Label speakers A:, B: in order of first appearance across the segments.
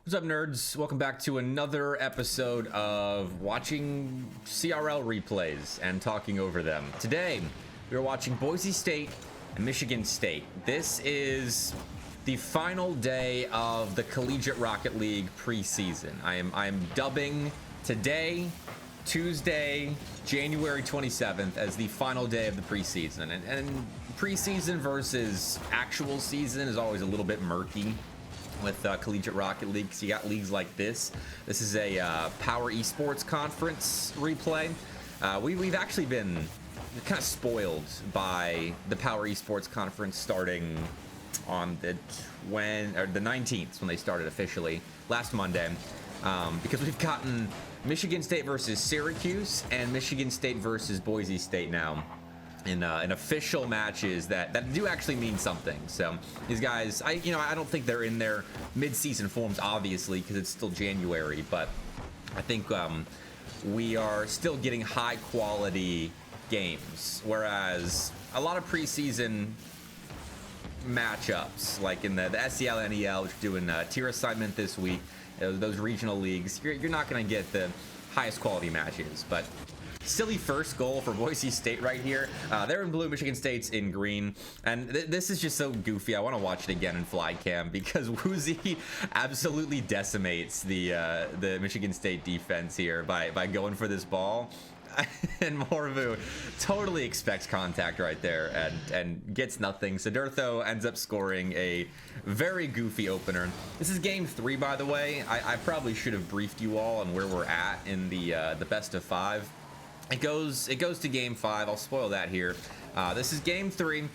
A: What's up, nerds? Welcome back to another episode of watching CRL replays and talking over them. Today, we are watching Boise State and Michigan State. This is the final day of the Collegiate Rocket League preseason. I am dubbing today, Tuesday, January 27th, as the final day of the preseason. And preseason versus actual season is always a little bit murky with Collegiate Rocket League, because you got leagues like this. This is a Power Esports Conference replay. We've actually been kind of spoiled by the Power Esports Conference starting on the 19th when they started officially last Monday, because we've gotten Michigan State versus Syracuse and Michigan State versus Boise State now in official matches that do actually mean something. So these guys, I don't think they're in their mid-season forms, obviously, because it's still January, but I think we are still getting high quality games, whereas a lot of preseason matchups, like in the SEL, NEL, which are doing tier assignment this week, those regional leagues, you're not going to get the highest quality matches. But silly first goal for Boise State right here. They're in blue, Michigan State's in green, and this is just so goofy. I want to watch it again in fly cam because Woozy absolutely decimates the Michigan State defense here by going for this ball. And Morvu totally expects contact right there and gets nothing. Siddhartho ends up scoring a very goofy opener. This is game 3, by the way. I probably should have briefed you all on where we're at in the best of 5. It goes to game 5. I'll spoil that here. This is game 3.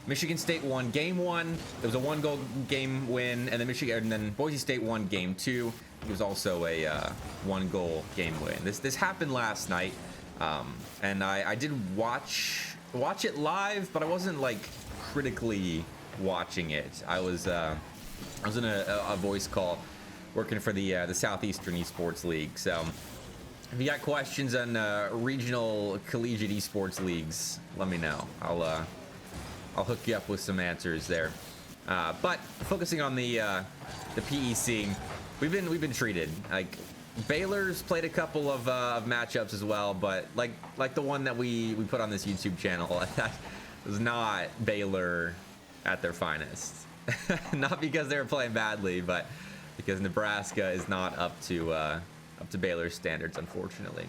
A: Michigan State won game 1. It was a 1-goal game win, and then Boise State won game 2. It was also a 1-goal game win. This happened last night, and I did watch it live, but I wasn't like critically watching it. I was in a voice call working for the Southeastern Esports League. So if you got questions on regional collegiate esports leagues, let me know. I'll hook you up with some answers there. But focusing on the PEC, we've been treated. Like, Baylor's played a couple of matchups as well, but like the one that we put on this YouTube channel, that was not Baylor at their finest. Not because they were playing badly, but because Nebraska is not up to Baylor's standards, unfortunately.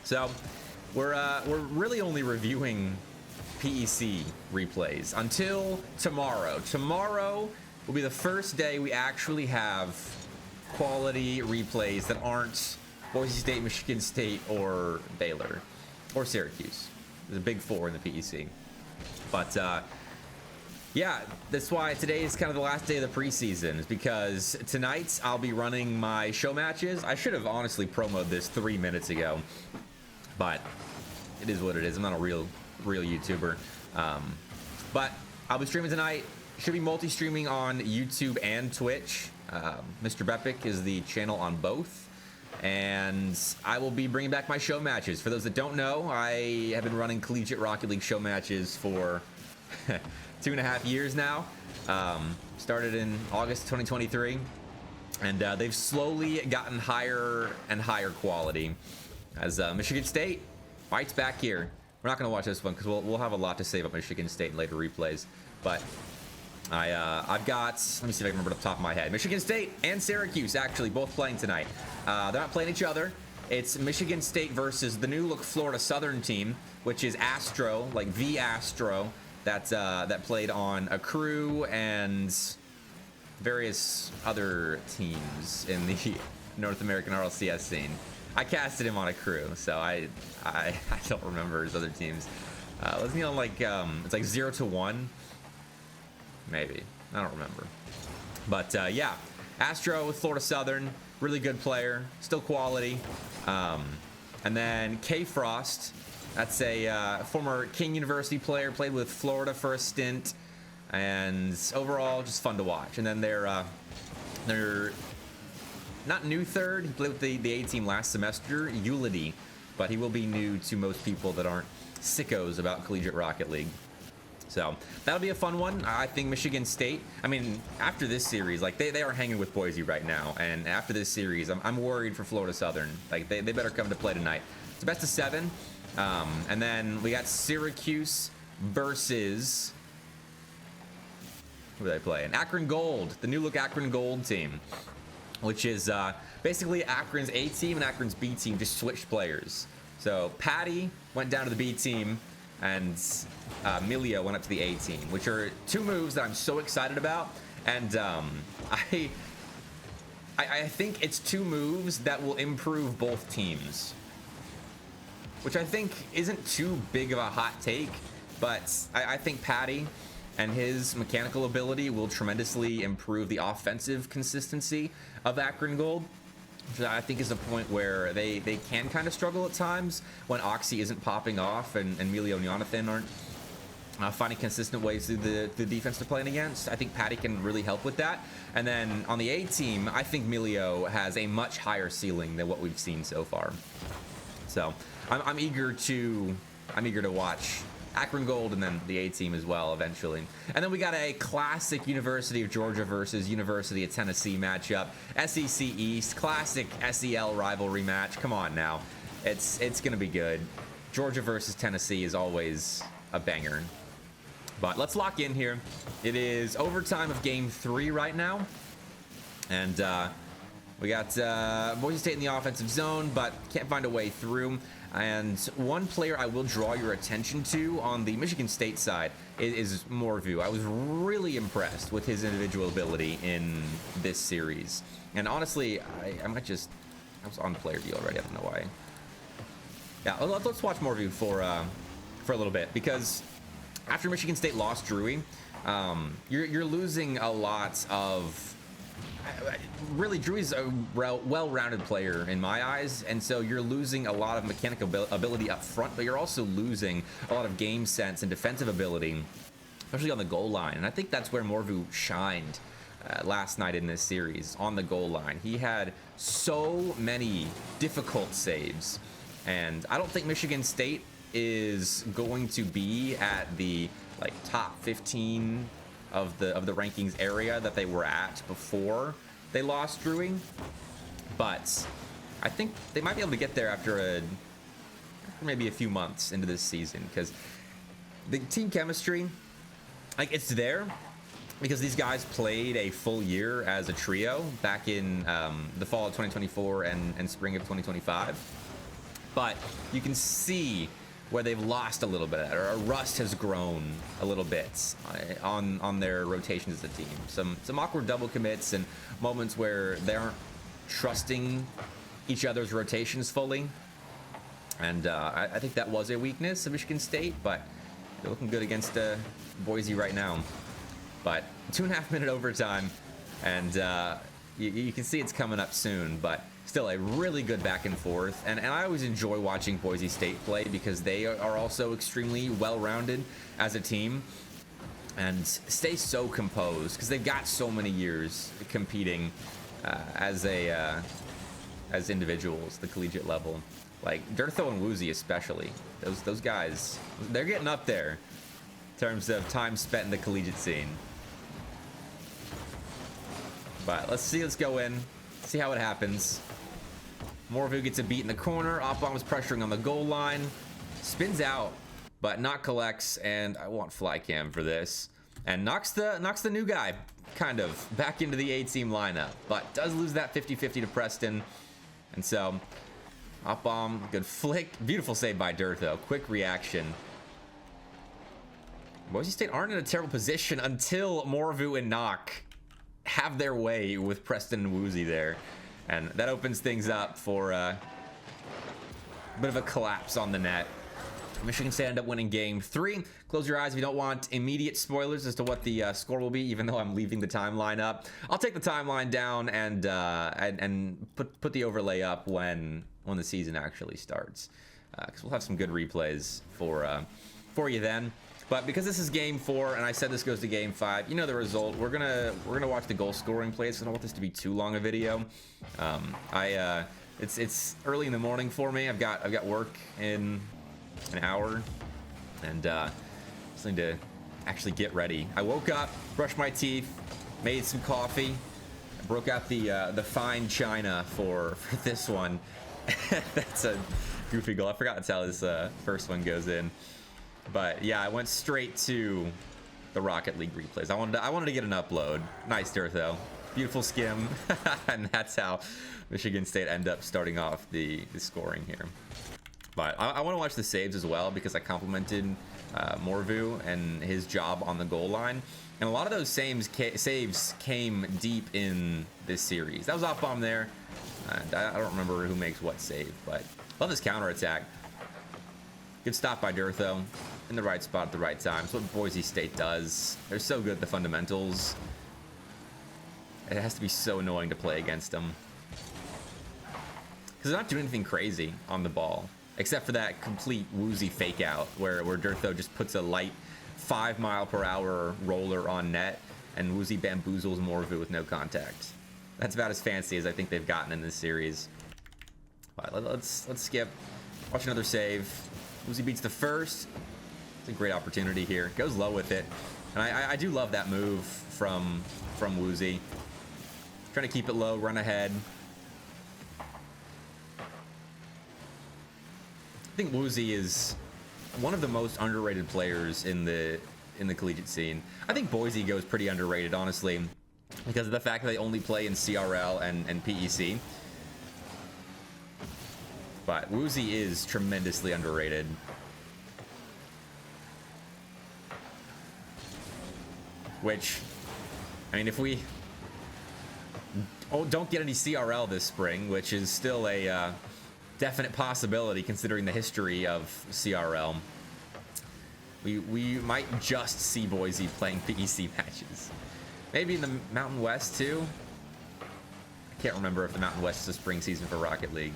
A: So we're really only reviewing PEC replays until tomorrow. Tomorrow will be the first day we actually have quality replays that aren't Boise State, Michigan State, or Baylor, or Syracuse. There's a big 4 in the PEC. But yeah, that's why today is kind of the last day of the preseason, is because tonight I'll be running my show matches. I should have honestly promoted this 3 minutes ago, but it is what it is. I'm not a real YouTuber. But I'll be streaming tonight. Should be multi-streaming on YouTube and Twitch. Mr. Bepic is the channel on both. And I will be bringing back my show matches. For those that don't know, I have been running Collegiate Rocket League show matches for 2.5 years now. Started in August 2023. And they've slowly gotten higher and higher quality. As Michigan State fights back here. We're not going to watch this one because we'll have a lot to say about Michigan State in later replays. But I've got, let me see if I can remember off the top of my head. Michigan State and Syracuse actually both playing tonight. They're not playing each other. It's Michigan State versus the new look Florida Southern team, which is Astro, like the Astro, that played on Accru and various other teams in the North American RLCS scene. I casted him on Accru, so I don't remember his other teams. Wasn't he on like it's like 0-1? Maybe. I don't remember. But yeah, Astro with Florida Southern, really good player, still quality. And then K Frost, that's a former King University player, played with Florida for a stint, and overall just fun to watch. And then they're not new third. He played with the A team last semester, Eulity, but he will be new to most people that aren't sickos about Collegiate Rocket League. So that'll be a fun one. I think Michigan State, I mean, after this series, like they are hanging with Boise right now. And after this series, I'm worried for Florida Southern. Like they better come to play tonight. It's a best of 7. And then we got Syracuse versus, who are they playing? Akron Gold, the new look Akron Gold team, which is basically Akron's A team and Akron's B team just switched players. So Patty went down to the B team, and Milio went up to the A team, which are 2 moves that I'm so excited about. And I think it's 2 moves that will improve both teams, which I think isn't too big of a hot take, but I think Patty and his mechanical ability will tremendously improve the offensive consistency of Akron Gold. Which I think is a point where they can kind of struggle at times when Oxy isn't popping off and Milio and Jonathan aren't finding consistent ways through the defense they're playing against. I think Patty can really help with that. And then on the A team, I think Milio has a much higher ceiling than what we've seen so far. So I'm eager to watch Akron Gold and then the A team as well eventually. And then we got a classic University of Georgia versus University of Tennessee matchup. SEC East, classic SEL rivalry match. Come on now. It's going to be good. Georgia versus Tennessee is always a banger. But let's lock in here. It is overtime of game 3 right now. And we got Boise State in the offensive zone, but can't find a way through. And one player I will draw your attention to on the Michigan State side is Morvu. I was really impressed with his individual ability in this series. And honestly, I was on player view already. I don't know why. Yeah, let's watch Morvu for a little bit, because after Michigan State lost Drewy, you're losing a lot of. Really, Drew's a well-rounded player in my eyes, and so you're losing a lot of mechanical ability up front, but you're also losing a lot of game sense and defensive ability, especially on the goal line. And I think that's where Morvu shined last night in this series, on the goal line. He had so many difficult saves, and I don't think Michigan State is going to be at the top 15 of the rankings area that they were at before they lost Drewy, but I think they might be able to get there after maybe a few months into this season, because the team chemistry, it's there because these guys played a full year as a trio back in the fall of 2024 and spring of 2025, but you can see where they've lost a little bit, or rust has grown a little bit on their rotations as a team. Some awkward double commits and moments where they aren't trusting each other's rotations fully. And I think that was a weakness of Michigan State, but they're looking good against Boise right now. But 2.5 minute overtime, and you can see it's coming up soon, but still a really good back and forth. And I always enjoy watching Boise State play, because they are also extremely well-rounded as a team and stay so composed, because they've got so many years competing as individuals, the collegiate level. Like Durtho and Woozy especially. Those guys, they're getting up there in terms of time spent in the collegiate scene. But let's go in, see how it happens. Morvu gets a beat in the corner. Oppbaum is pressuring on the goal line. Spins out, but not collects, and I want fly cam for this. And knocks the new guy, kind of, back into the A-team lineup, but does lose that 50-50 to Preston. And so, Oppbaum, good flick. Beautiful save by Durtho. Quick reaction. Boise State aren't in a terrible position until Morvu and Knock have their way with Preston and Woozy there. And that opens things up for a bit of a collapse on the net. Michigan State end up winning game 3. Close your eyes if you don't want immediate spoilers as to what the score will be, even though I'm leaving the timeline up. I'll take the timeline down and put the overlay up when the season actually starts, because we'll have some good replays for you then. But because this is game 4, and I said this goes to game 5, you know the result. We're gonna watch the goal scoring plays. I don't want this to be too long a video. It's early in the morning for me. I've got work in an hour, and just need to actually get ready. I woke up, brushed my teeth, made some coffee, broke out the fine china for this one. That's a goofy goal. I forgot that's how this first one goes in. But yeah, I went straight to the Rocket League replays. I wanted to get an upload. Nice Dirtho. Beautiful skim. And that's how Michigan State end up starting off the scoring here. But I want to watch the saves as well, because I complimented Morvu and his job on the goal line. And a lot of those saves came deep in this series. That was off bomb there. And I don't remember who makes what save, but love this counter attack. Good stop by Dirtho. In the right spot at the right time. It's what Boise State does. They're so good at the fundamentals. It has to be so annoying to play against them, because they're not doing anything crazy on the ball, except for that complete woozy fake out where Dirtho just puts a light 5-mile-per-hour roller on net and woozy bamboozles Morvu with no contact. That's about as fancy as I think they've gotten in this series. All right, let's skip. Watch another save. Woozy beats the first. It's a great opportunity here. Goes low with it. And I do love that move from Woozy. Trying to keep it low, run ahead. I think Woozy is one of the most underrated players in the collegiate scene. I think Boise goes pretty underrated, honestly, because of the fact that they only play in CRL and PEC. But Woozy is tremendously underrated. Which, I mean, if we don't get any CRL this spring, which is still a definite possibility considering the history of CRL, we might just see Boise playing PEC matches. Maybe in the Mountain West too. I can't remember if the Mountain West is a spring season for Rocket League.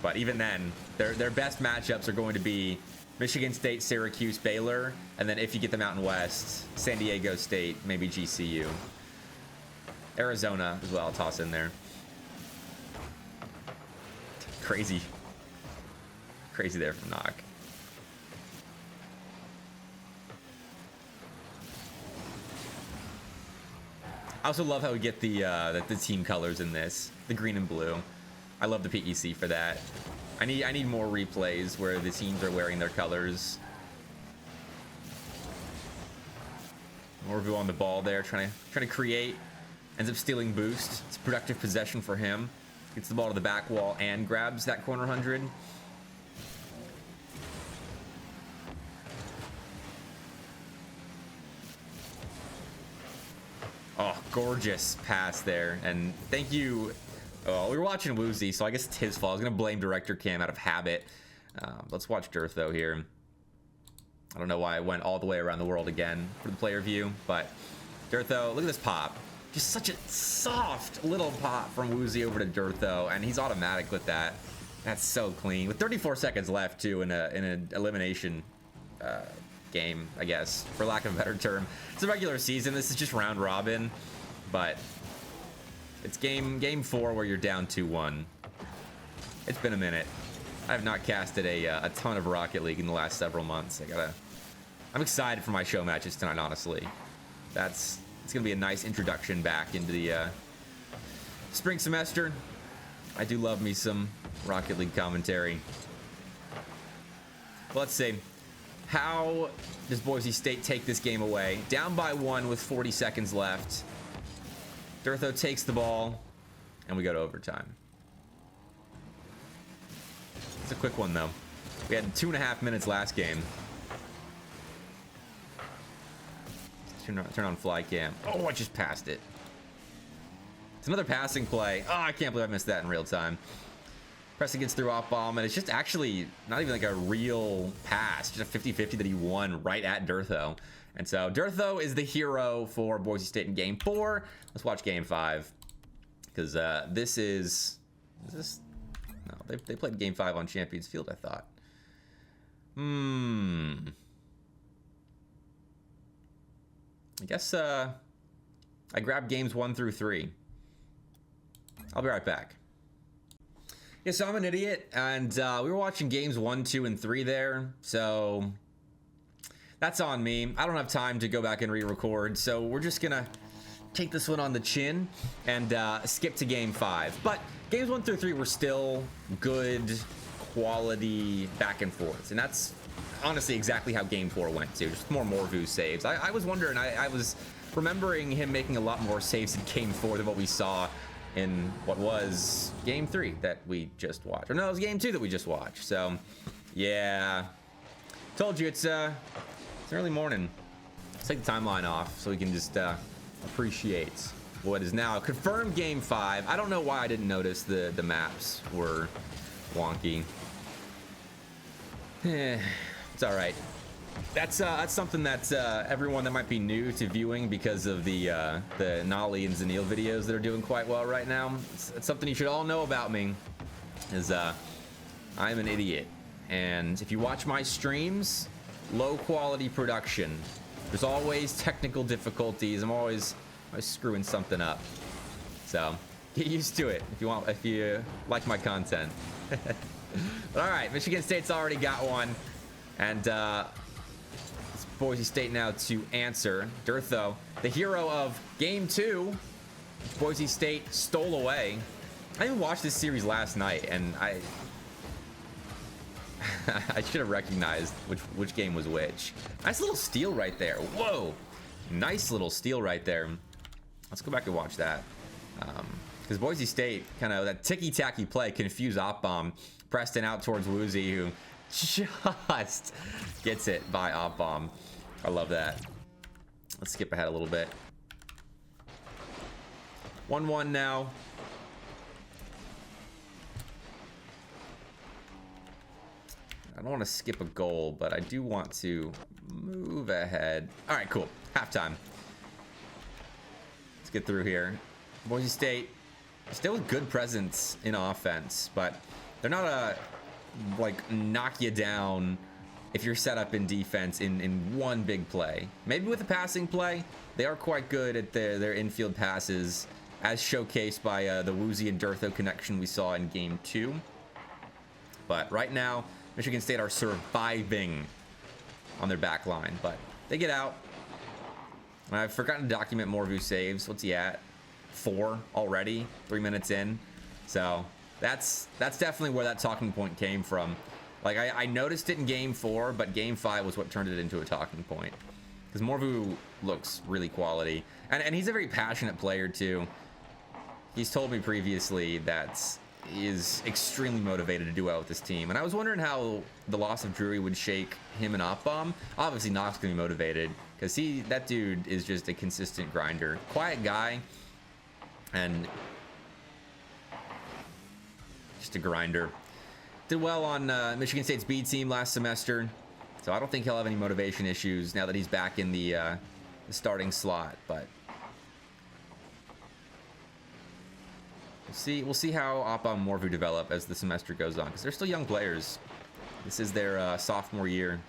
A: But even then, their best matchups are going to be Michigan State, Syracuse, Baylor, and then if you get the Mountain West, San Diego State, maybe GCU. Arizona as well, I'll toss in there. Crazy there from Knock. I also love how we get the team colors in this, the green and blue. I love the PEC for that. I need more replays where the teams are wearing their colors. Morvu on the ball there, trying to create. Ends up stealing boost. It's a productive possession for him. Gets the ball to the back wall and grabs that corner 100. Oh, gorgeous pass there. And thank you. Oh, we were watching Woozy, so I guess it's his fault. I was going to blame Director Cam out of habit. Let's watch Dirtho here. I don't know why I went all the way around the world again for the player view, but Dirtho, look at this pop. Just such a soft little pop from Woozy over to Dirtho, and he's automatic with that. That's so clean. With 34 seconds left, too, in an elimination game, I guess, for lack of a better term. It's a regular season. This is just round robin, but it's game 4 where you're down 2-1. It's been a minute. I have not casted a ton of Rocket League in the last several months. I'm excited for my show matches tonight, honestly. It's gonna be a nice introduction back into the spring semester. I do love me some Rocket League commentary. Well, let's see. How does Boise State take this game away? Down by 1 with 40 seconds left. Dirtho takes the ball, and we go to overtime. It's a quick one, though. We had 2.5 minutes last game. Turn on fly cam. Oh, I just passed it. It's another passing play. Oh, I can't believe I missed that in real time. Preston gets through off bomb, and it's just actually not even like a real pass. Just a 50-50 that he won right at Dirtho. And so Dirtho is the hero for Boise State in game 4. Let's watch game 5. Because this is this... No, they played game 5 on Champions Field, I thought. I guess I grabbed games 1 through 3. I'll be right back. Yeah, so I'm an idiot, and we were watching games 1, 2, and 3 there. So that's on me. I don't have time to go back and re-record, so we're just gonna take this one on the chin and skip to game 5. But games 1 through 3 were still good quality back and forth, and that's honestly exactly how game 4 went too. Just more Morvu saves. I was wondering, I was remembering him making a lot more saves in game 4 than what we saw in what was game 3 that we just watched. Or no, it was game 2 that we just watched. So yeah, told you it's early morning. Let's take the timeline off so we can just appreciate what is now a confirmed game 5. I don't know why I didn't notice the maps were wonky. It's all right. That's something that everyone that might be new to viewing because of the Nolly and Zanil videos that are doing quite well right now. It's something you should all know about me, is I'm an idiot. And if you watch my streams, low quality production. There's always technical difficulties. I'm always screwing something up. So get used to it if you like my content. But all right, Michigan State's already got one, and it's Boise State now to answer. Durtho, the hero of game 2, Boise State stole away. I even watched this series last night, and I should have recognized which game was which. Nice little steal right there. Whoa, nice little steal right there. Let's go back and watch that, because Boise State kind of that ticky-tacky play confused Op-Bomb. Preston out towards Woozy, who just gets it by Op-Bomb. I love that. Let's skip ahead a little bit. 1-1 now. I don't want to skip a goal, but I do want to move ahead. All right, cool. Halftime. Let's get through here. Boise State still a good presence in offense, but they're not a like knock you down if you're set up in defense in one big play. Maybe with a passing play, they are quite good at their infield passes, as showcased by the Woozy and Durtho connection we saw in game 2. But right now, Michigan State are surviving on their back line, but they get out. I've forgotten to document Morvu saves. What's he at? 4 already, 3 minutes in. So that's definitely where that talking point came from. Like I noticed it in game 4, but game 5 was what turned it into a talking point. Because Morvu looks really quality, and he's a very passionate player too. He's told me previously that he is extremely motivated to do well with this team, and I was wondering how the loss of Drury would shake him and Op-Bomb. Obviously, Knox gonna be motivated because that dude is just a consistent grinder, quiet guy, and just a grinder. Did well on Michigan State's B team last semester, so I don't think he'll have any motivation issues now that he's back in the starting slot. But we'll see how Op-Bomb and Morvu develop as the semester goes on, because they're still young players. This is their sophomore year.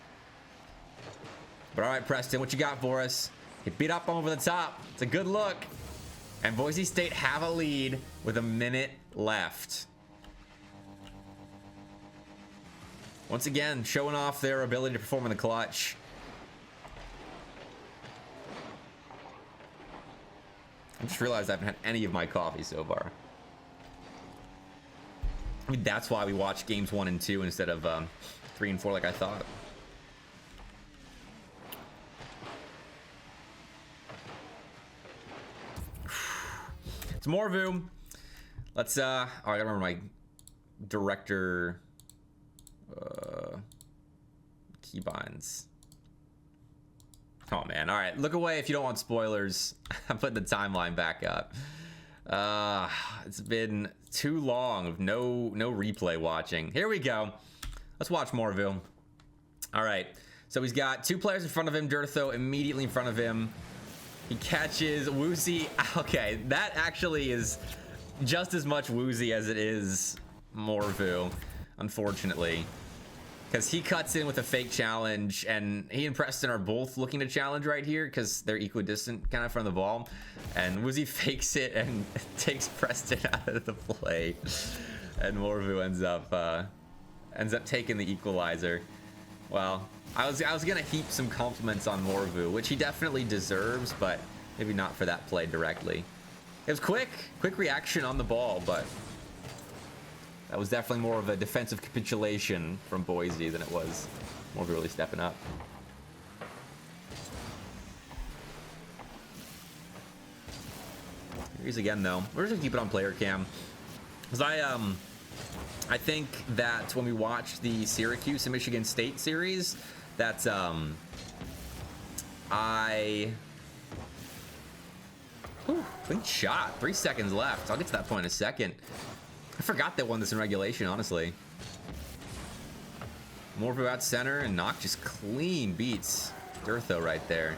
A: But all right, Preston, what you got for us? He beat Op-Bomb over the top. It's a good look. And Boise State have a lead with a minute left. Once again, showing off their ability to perform in the clutch. I just realized I haven't had any of my coffee so far. I mean, that's why we watched games 1 and 2 instead of 3 and 4 like I thought. It's Morvu. Let's oh, I gotta remember my director keybinds. Oh man. All right, look away if you don't want spoilers. I'm putting the timeline back up. It's been too long of no replay watching. Here we go. Let's watch Morvu. All right, so he's got 2 players in front of him. Durtho immediately in front of him. He catches Woozy. Okay, that actually is just as much Woozy as it is Morvu, unfortunately, because he cuts in with a fake challenge, and he and Preston are both looking to challenge right here because they're equidistant kind of from the ball, and Woozy fakes it and takes Preston out of the play, and Morvu ends up taking the equalizer. Well, I was gonna heap some compliments on Morvu, which he definitely deserves, but maybe not for that play directly. It was quick reaction on the ball, but that was definitely more of a defensive capitulation from Boise than it was Morvu really stepping up. Here's again though. We're just gonna keep it on player cam, because I think that when we watched the Syracuse and Michigan State series, that's clean shot. 3 seconds left. I'll get to that point in a second. I forgot they won this in regulation, honestly. Morvu out center, and Knock just clean beats Durtho right there.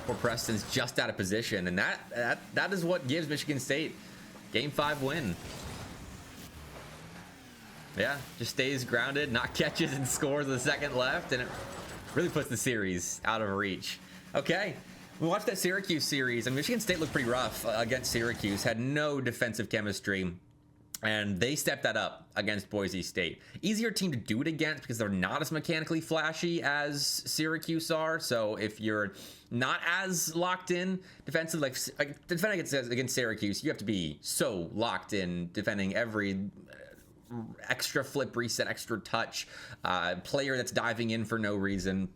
A: Poor Preston's just out of position, and that is what gives Michigan State Game 5 win. Yeah, just stays grounded, Knock catches and scores with a second left, and it really puts the series out of reach. Okay, we watched that Syracuse series, and Michigan State looked pretty rough against Syracuse, had no defensive chemistry, and they stepped that up against Boise State. Easier team to do it against because they're not as mechanically flashy as Syracuse are. So if you're not as locked in defensive, like defending against Syracuse, you have to be so locked in defending every extra flip reset, extra touch, player that's diving in for no reason.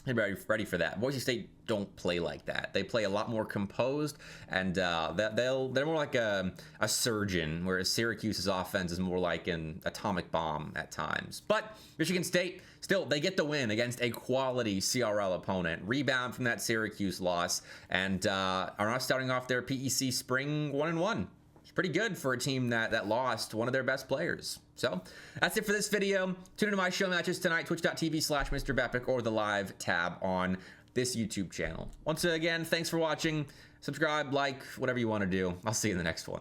A: They're ready for that. Boise State don't play like that. They play a lot more composed, and they're more like a surgeon, whereas Syracuse's offense is more like an atomic bomb at times. But Michigan State, still, they get the win against a quality CRL opponent. Rebound from that Syracuse loss, and are now starting off their PEC spring 1-1. Pretty good for a team that lost one of their best players. So that's it for this video. Tune into my show matches tonight, twitch.tv/Mr. Bepic, or the live tab on this YouTube channel. Once again, thanks for watching. Subscribe, like, whatever you want to do. I'll see you in the next one.